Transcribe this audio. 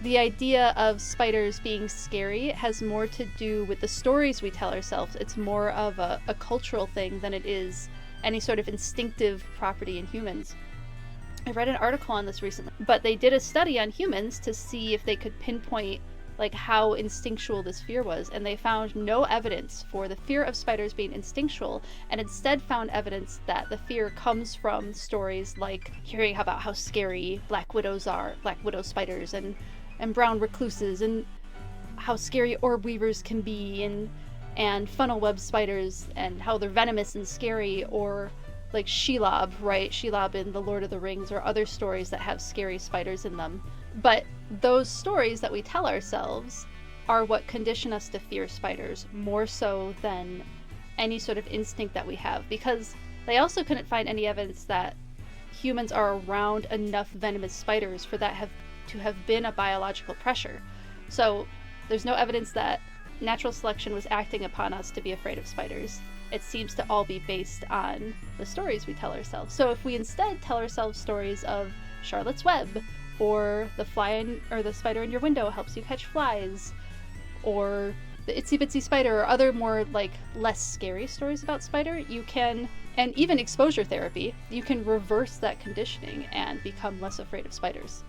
the idea of spiders being scary has more to do with the stories we tell ourselves. It's more of a cultural thing than it is any sort of instinctive property in humans. I read an article on this recently, but they did a study on humans to see if they could pinpoint like how instinctual this fear was, and they found no evidence for the fear of spiders being instinctual, and instead found evidence that the fear comes from stories like hearing about how scary black widow spiders and brown recluses, and how scary orb weavers can be, and funnel web spiders, and how they're venomous and scary, or like Shelob, right? Shelob in The Lord of the Rings, or other stories that have scary spiders in them. But those stories that we tell ourselves are what condition us to fear spiders, more so than any sort of instinct that we have, because they also couldn't find any evidence that humans are around enough venomous spiders for that to have been a biological pressure. So there's no evidence that natural selection was acting upon us to be afraid of spiders. It seems to all be based on the stories we tell ourselves. So if we instead tell ourselves stories of Charlotte's Web, or the spider in your window helps you catch flies, or the itsy bitsy spider, or other more like less scary stories about spider, you can, and even exposure therapy, you can reverse that conditioning and become less afraid of spiders.